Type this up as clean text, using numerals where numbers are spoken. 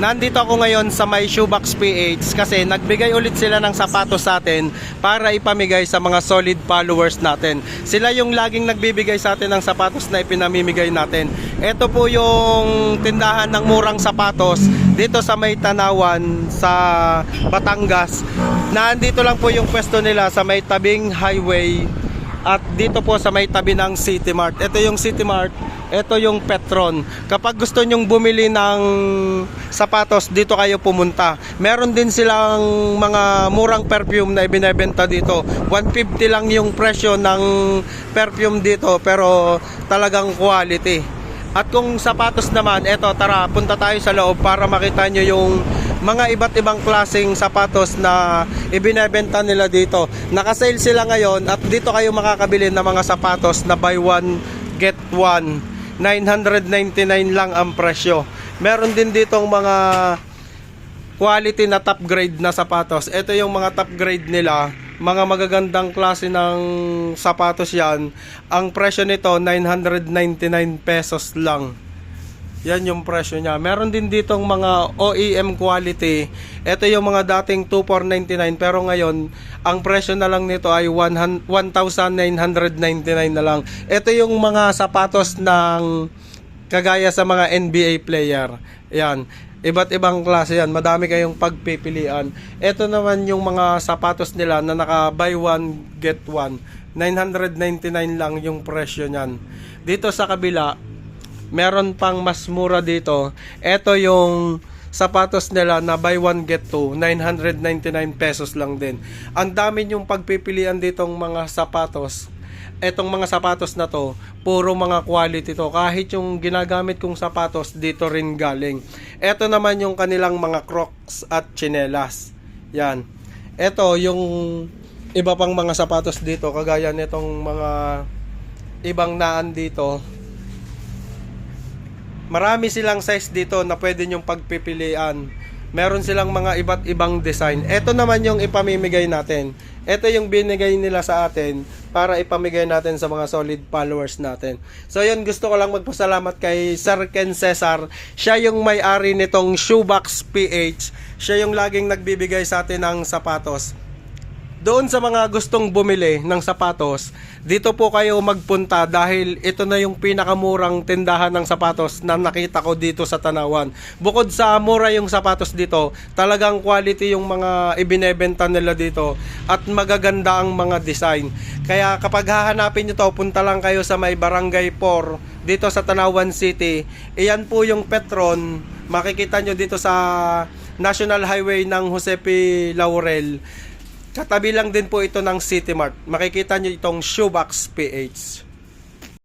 Nandito ako ngayon sa may Shoebox PH kasi nagbigay ulit sila ng sapatos sa atin para ipamigay sa mga solid followers natin. Sila yung laging nagbibigay sa atin ng sapatos na ipinamimigay natin. Ito po yung tindahan ng murang sapatos dito sa may Tanawan sa Batangas. Nandito lang po yung pwesto nila sa may tabing highway at dito po sa may tabi ng City Mart. Ito yung City Mart, ito yung Petron. Kapag gusto nyong bumili ng sapatos, dito kayo pumunta. Meron din silang mga murang perfume na ibinebenta dito. 150 lang yung presyo ng perfume dito, pero talagang quality. At kung sapatos naman, eto, tara, punta tayo sa loob para makita nyo yung mga iba't ibang klaseng sapatos na ibinebenta nila dito. Naka-sale sila ngayon at dito kayo makakabili ng mga sapatos na buy one, get one. 999 lang ang presyo. Meron din ditong mga quality na top grade na sapatos. Ito yung mga top grade nila. Mga magagandang klase ng sapatos yan. Ang presyo nito 999 pesos lang. Yan yung presyo niya. Meron din ditong mga OEM quality. Ito yung mga dating 2,499 pero ngayon ang presyo na lang nito ay 1,999 na lang. Ito yung mga sapatos ng kagaya sa mga NBA player. Yan. Iba't ibang klase yan. Madami kayong pagpipilian. Ito naman yung mga sapatos nila na naka buy one get one. 999 lang yung presyo niyan. Dito sa kabila, meron pang mas mura dito. Ito yung sapatos nila na buy one get two, 999 pesos lang din. Ang dami yung pagpipilian ditong mga sapatos. Etong mga sapatos na to, puro mga quality to. Kahit yung ginagamit kong sapatos, dito rin galing. Ito naman yung kanilang mga Crocs at tsinelas. Yan. Ito yung iba pang mga sapatos dito, kagaya nitong mga ibang naan dito. Marami silang size dito na pwede nyong pagpipilian. Meron silang mga iba't ibang design. Ito naman yung ipamimigay natin. Ito yung binigay nila sa atin para ipamigay natin sa mga solid followers natin. So yun, gusto ko lang magpasalamat kay Sir Ken Cesar. Siya yung may-ari nitong Shoebox PH. Siya yung laging nagbibigay sa atin ng sapatos. Doon sa mga gustong bumili ng sapatos, dito po kayo magpunta dahil ito na yung pinakamurang tindahan ng sapatos na nakita ko dito sa Tanawan. Bukod sa mura yung sapatos dito, talagang quality yung mga ibinebenta nila dito at magaganda ang mga design. Kaya kapag hahanapin nyo to, punta lang kayo sa may Barangay 4 dito sa Tanawan City. Iyan po yung Petron. Makikita nyo dito sa National Highway ng Jose P. Laurel. Katabi lang din po ito ng City Mart. Makikita nyo itong Shoebox PH.